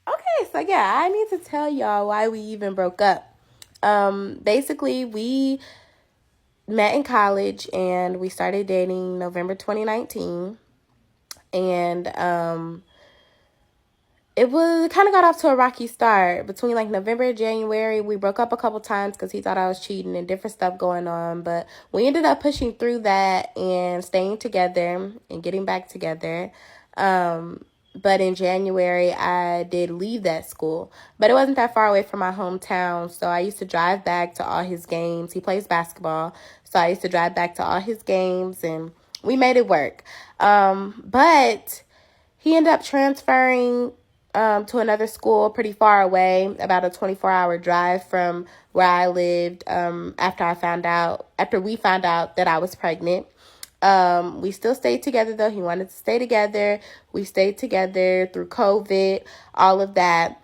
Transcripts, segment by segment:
Okay, so yeah, I need to tell y'all why we even broke up. Basically, we met in college and we started dating November 2019. And it kind of got off to a rocky start. Between like November and January, we broke up a couple times because he thought I was cheating and different stuff going on. But we ended up pushing through that and staying together and getting back together. But in January, I did leave that school. But it wasn't that far away from my hometown. So I used to drive back to all his games. He plays basketball. So I used to drive back to all his games and we made it work. But he ended up transferring to another school pretty far away, about a 24-hour drive from where I lived. After we found out that I was pregnant. We still stayed together though. He wanted to stay together. We stayed together through COVID, all of that.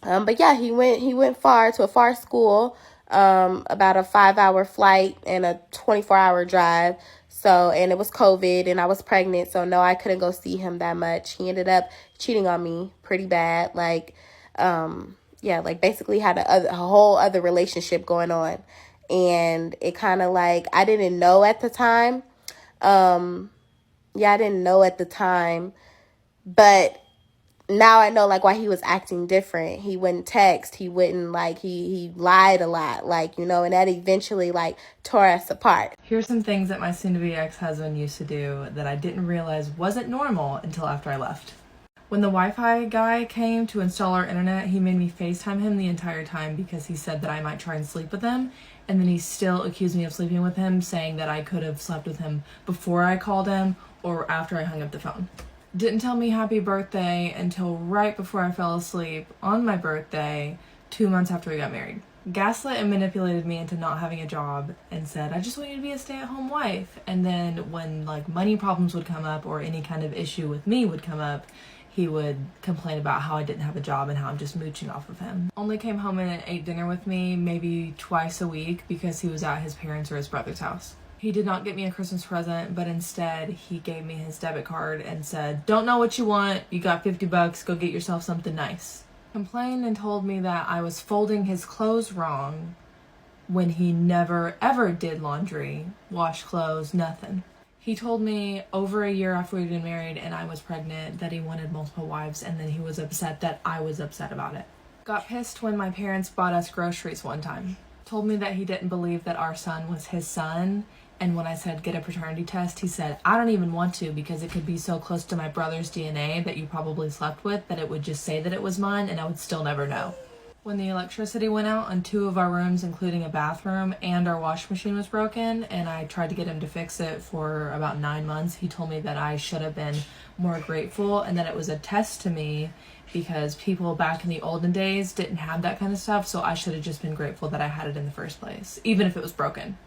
But yeah, he went far to a far school, about a 5-hour flight and a 24-hour drive. So, and it was COVID and I was pregnant. So no, I couldn't go see him that much. He ended up cheating on me pretty bad. Yeah, like basically had a whole other relationship going on. And it kind of like, I didn't know at the time. I didn't know at the time, but now I know like why he was acting different. He wouldn't text. He wouldn't like, he lied a lot, like, and that eventually like tore us apart. Here's some things that my soon-to-be ex-husband used to do that I didn't realize wasn't normal until after I left. When the Wi-Fi guy came to install our internet, he made me FaceTime him the entire time because he said that I might try and sleep with him, and then he still accused me of sleeping with him, saying that I could have slept with him before I called him or after I hung up the phone. Didn't tell me happy birthday until right before I fell asleep on my birthday, 2 months after we got married. Gaslit and manipulated me into not having a job and said, I just want you to be a stay-at-home wife. And then when like money problems would come up or any kind of issue with me would come up, he would complain about how I didn't have a job and how I'm just mooching off of him. Only came home and ate dinner with me maybe twice a week because he was at his parents' or his brother's house. He did not get me a Christmas present, but instead he gave me his debit card and said, don't know what you want, you got $50, go get yourself something nice. Complained and told me that I was folding his clothes wrong when he never ever did laundry, washed clothes, nothing. He told me over a year after we'd been married and I was pregnant that he wanted multiple wives, and then he was upset that I was upset about it. Got pissed when my parents bought us groceries one time. Told me that he didn't believe that our son was his son, and when I said get a paternity test, he said, I don't even want to because it could be so close to my brother's DNA that you probably slept with that it would just say that it was mine and I would still never know. When the electricity went out on 2 of our rooms, including a bathroom, and our washing machine was broken, and I tried to get him to fix it for about 9 months, he told me that I should have been more grateful and that it was a test to me because people back in the olden days didn't have that kind of stuff, so I should have just been grateful that I had it in the first place, even if it was broken.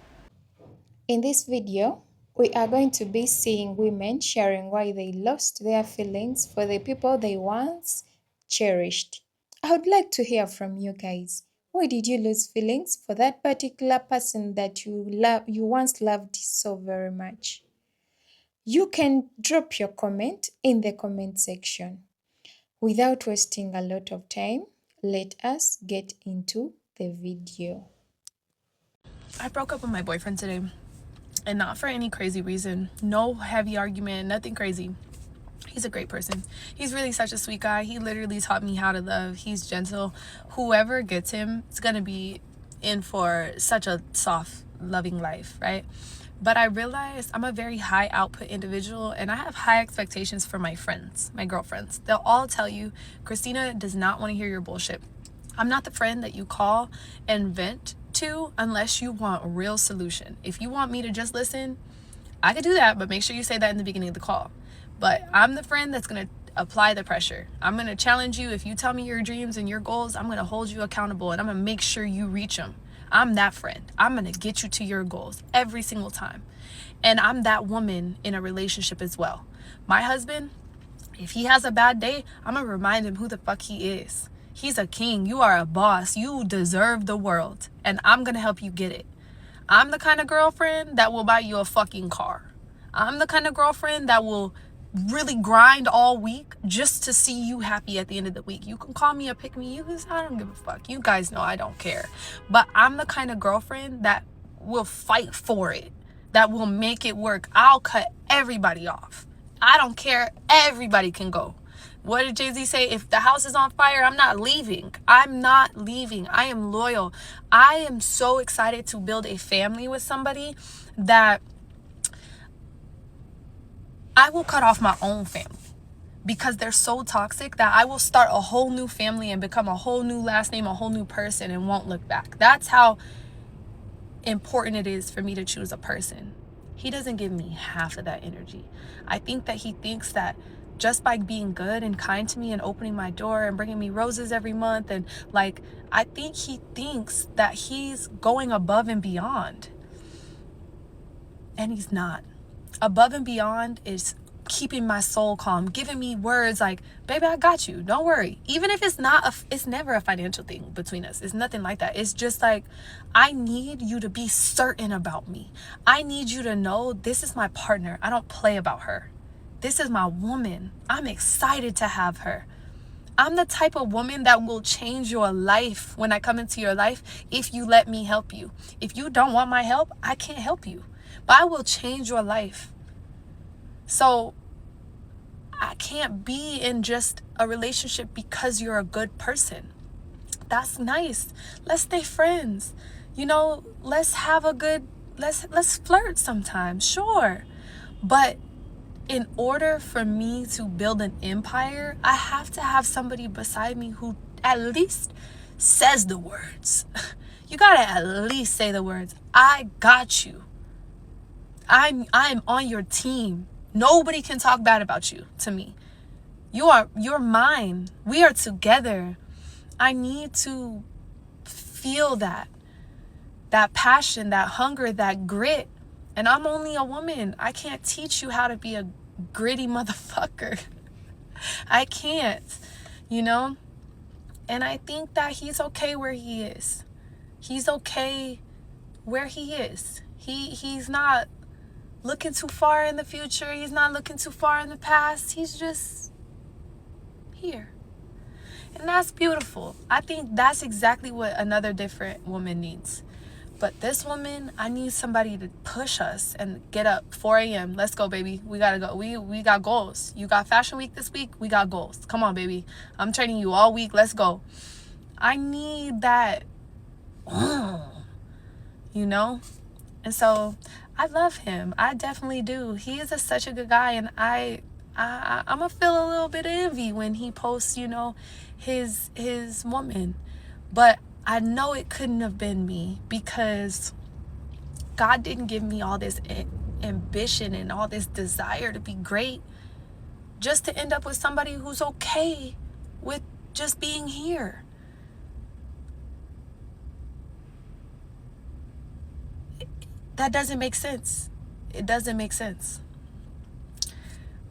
In this video, we are going to be seeing women sharing why they lost their feelings for the people they once cherished. I would like to hear from you guys. Why did you lose feelings for that particular person that you once loved so very much? You can drop your comment in the comment section. Without wasting a lot of time, let us get into the video. I broke up with my boyfriend today, and not for any crazy reason. No heavy argument, nothing crazy. He's a great person. He's really such a sweet guy. He literally taught me how to love. He's gentle. Whoever gets him is going to be in for such a soft, loving life, right? But I realized I'm a very high output individual, and I have high expectations for my friends, my girlfriends. They'll all tell you, Christina does not want to hear your bullshit. I'm not the friend that you call and vent to unless you want a real solution. If you want me to just listen, I could do that, but make sure you say that in the beginning of the call. But I'm the friend that's going to apply the pressure. I'm going to challenge you. If you tell me your dreams and your goals, I'm going to hold you accountable, and I'm going to make sure you reach them. I'm that friend. I'm going to get you to your goals every single time. And I'm that woman in a relationship as well. My husband, if he has a bad day, I'm going to remind him who the fuck he is. He's a king. You are a boss. You deserve the world. And I'm going to help you get it. I'm the kind of girlfriend that will buy you a fucking car. I'm the kind of girlfriend that will really grind all week just to see you happy at the end of the week. You can call me a pick me. I don't give a fuck. You guys know I don't care. But I'm the kind of girlfriend that will fight for it, that will make it work. I'll cut everybody off. I don't care. Everybody can go. What did Jay-Z say? If the house is on fire, I'm not leaving. I'm not leaving. I am loyal. I am so excited to build a family with somebody that I will cut off my own family because they're so toxic that I will start a whole new family and become a whole new last name, a whole new person, and won't look back. That's how important it is for me to choose a person. He doesn't give me half of that energy. I think that he thinks that just by being good and kind to me and opening my door and bringing me roses every month, and like, I think he thinks that he's going above and beyond. And he's not. Above and beyond is keeping my soul calm, giving me words like, baby, I got you, don't worry. Even if it's not it's never a financial thing between us. It's nothing like that. It's just like, I need you to be certain about me. I need you to know this is my partner. I don't play about her. This is my woman. I'm excited to have her. I'm the type of woman that will change your life when I come into your life if you let me help you. If you don't want my help, I can't help you. But I will change your life. So I can't be in just a relationship because you're a good person. That's nice. Let's stay friends. You know, let's have a good, let's flirt sometimes, sure. But in order for me to build an empire, I have to have somebody beside me who at least says the words. You gotta at least say the words, I got you. I'm on your team. Nobody can talk bad about you to me. You're mine. We are together. I need to feel that passion, that hunger, that grit. And I'm only a woman. I can't teach you how to be a gritty motherfucker. I can't, you know? And I think that he's okay where he is. He's okay where he is. He's not looking too far in the future. He's not looking too far in the past. He's just here. And that's beautiful. I think that's exactly what another different woman needs. But this woman, I need somebody to push us and get up 4 a.m. Let's go, baby. We gotta go. We got goals. You got fashion week this week. We got goals. Come on, baby. I'm training you all week. Let's go. I need that, you know? And so I love him. I definitely do. He is such a good guy. And I'm gonna feel a little bit of envy when he posts, you know, his woman. But I know it couldn't have been me because God didn't give me all this ambition and all this desire to be great just to end up with somebody who's okay with just being here. That doesn't make sense. It doesn't make sense.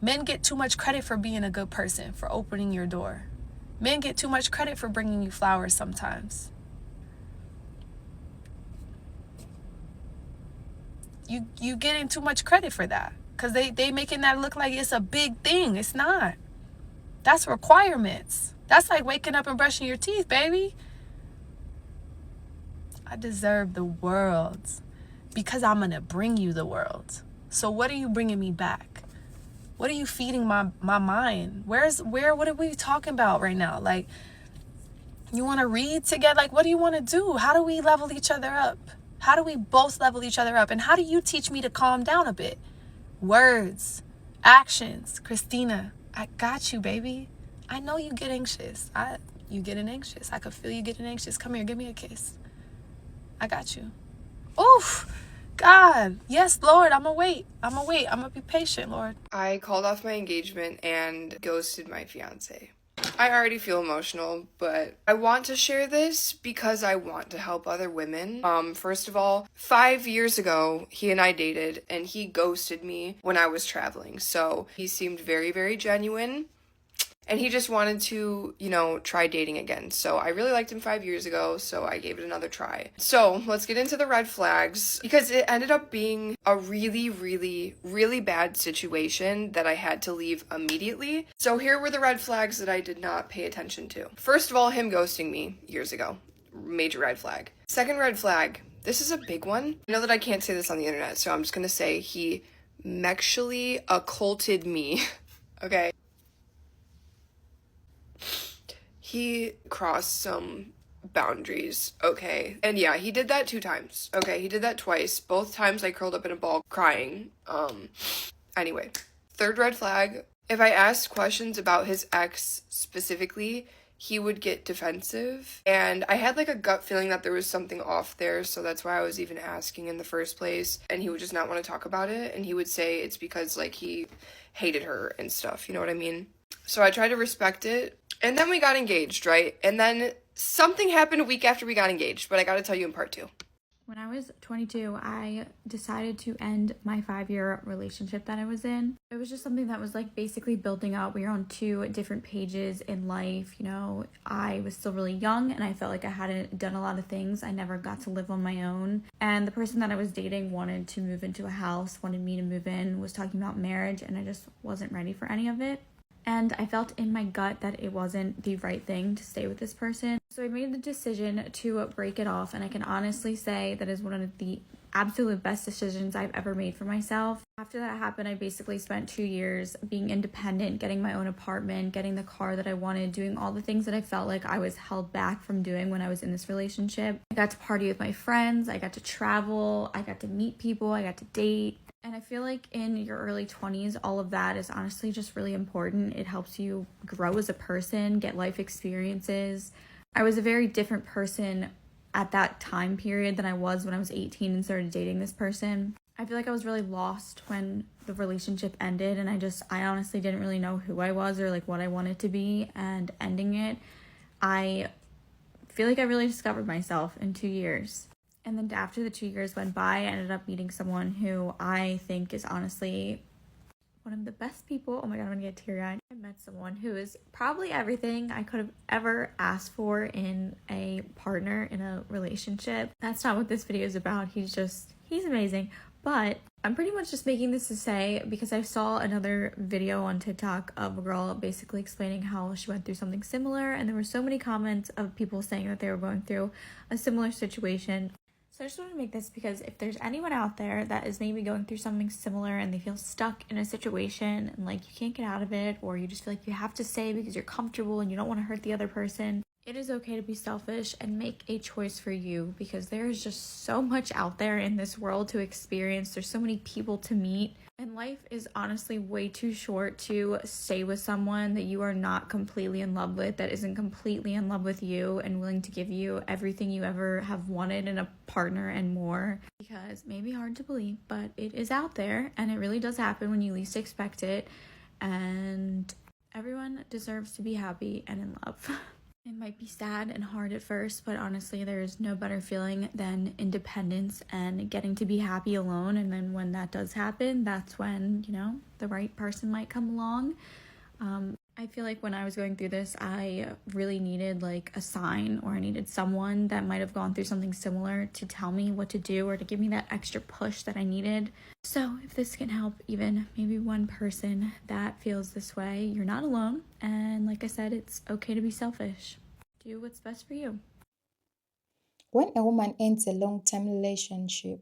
Men get too much credit for being a good person, for opening your door. Men get too much credit for bringing you flowers sometimes. You getting too much credit for that because they making that look like it's a big thing. It's not. That's requirements. That's like waking up and brushing your teeth, baby. I deserve the world because I'm going to bring you the world. So what are you bringing me back? What are you feeding my mind? What are we talking about right now? Like, you want to read together? Like, what do you want to do? How do we level each other up? How do we both level each other up? And how do you teach me to calm down a bit? Words, actions. Christina, I got you, baby. I know you get anxious. You getting anxious. I could feel you getting anxious. Come here, give me a kiss. I got you. Oof. God, yes, Lord, I'm gonna wait. I'm gonna be patient, Lord. I called off my engagement and ghosted my fiance. I already feel emotional, but I want to share this because I want to help other women. First of all, 5 years ago, he and I dated, and he ghosted me when I was traveling. So he seemed very, very genuine. and he just wanted to, try dating again. So I really liked him 5 years ago, so I gave it another try. So let's get into the red flags, because it ended up being a really, really, really bad situation that I had to leave immediately. So here were the red flags that I did not pay attention to. First of all, him ghosting me years ago. Major red flag. Second red flag. This is a big one. I know that I can't say this on the internet, so I'm just gonna say he sexually occulted me. Okay. He crossed some boundaries, okay? And yeah, he did that 2 times. Okay, he did that twice. Both times I curled up in a ball crying. Anyway. Third red flag. If I asked questions about his ex specifically, he would get defensive. And I had like a gut feeling that there was something off there, so that's why I was even asking in the first place. And he would just not want to talk about it. And he would say it's because like he hated her and stuff, you know what I mean? So I tried to respect it. And then we got engaged, right? And then something happened a week after we got engaged, but I gotta tell you in part 2. When I was 22, I decided to end my 5-year relationship that I was in. It was just something that was like basically building up. We were on 2 different pages in life. I was still really young and I felt like I hadn't done a lot of things. I never got to live on my own. And the person that I was dating wanted to move into a house, wanted me to move in, was talking about marriage, and I just wasn't ready for any of it. And I felt in my gut that it wasn't the right thing to stay with this person. So I made the decision to break it off. And I can honestly say that is one of the absolute best decisions I've ever made for myself. After that happened, I basically spent 2 years being independent, getting my own apartment, getting the car that I wanted, doing all the things that I felt like I was held back from doing when I was in this relationship. I got to party with my friends. I got to travel. I got to meet people. I got to date. And I feel like in your early 20s, all of that is honestly just really important. It helps you grow as a person, get life experiences. I was a very different person at that time period than I was when I was 18 and started dating this person. I feel like I was really lost when the relationship ended, and I honestly didn't really know who I was or like what I wanted to be. And ending it, I feel like I really discovered myself in 2 years. And then after the 2 years went by, I ended up meeting someone who I think is honestly one of the best people. Oh my God, I'm gonna get teary-eyed. I met someone who is probably everything I could have ever asked for in a partner in a relationship. That's not what this video is about. He's amazing. But I'm pretty much just making this to say, because I saw another video on TikTok of a girl basically explaining how she went through something similar, and there were so many comments of people saying that they were going through a similar situation. So I just want to make this because if there's anyone out there that is maybe going through something similar and they feel stuck in a situation and like you can't get out of it, or you just feel like you have to stay because you're comfortable and you don't want to hurt the other person, it is okay to be selfish and make a choice for you, because there is just so much out there in this world to experience. There's so many people to meet, and life is honestly way too short to stay with someone that you are not completely in love with, that isn't completely in love with you and willing to give you everything you ever have wanted in a partner and more. Because it may be hard to believe, but it is out there, and it really does happen when you least expect it, and everyone deserves to be happy and in love. It might be sad and hard at first, but honestly, there is no better feeling than independence and getting to be happy alone. And then when that does happen, that's when, the right person might come along. I feel like when I was going through this, I really needed like a sign, or I needed someone that might have gone through something similar to tell me what to do or to give me that extra push that I needed. So if this can help even maybe one person that feels this way, you're not alone. And like I said, it's okay to be selfish. Do what's best for you. When a woman ends a long-term relationship,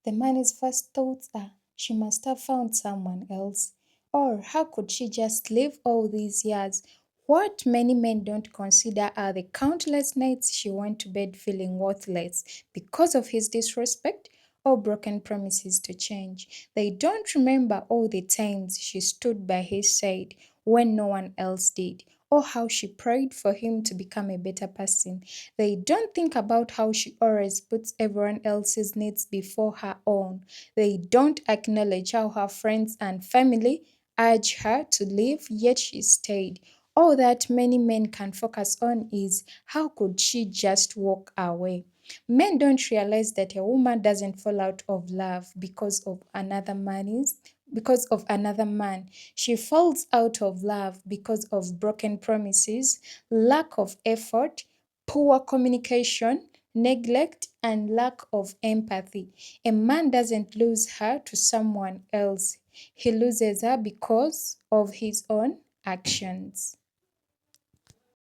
the man's first thoughts are, she must have found someone else. Or how could she just live all these years? What many men don't consider are the countless nights she went to bed feeling worthless because of his disrespect or broken promises to change. They don't remember all the times she stood by his side when no one else did, or how she prayed for him to become a better person. They don't think about how she always puts everyone else's needs before her own. They don't acknowledge how her friends and family urged her to leave, yet she stayed. All that many men can focus on is, how could she just walk away? Men don't realize that a woman doesn't fall out of love because of another man's because of another man. She falls out of love because of broken promises, lack of effort, poor communication, neglect, and lack of empathy. A man doesn't lose her to someone else. He loses her because of his own actions.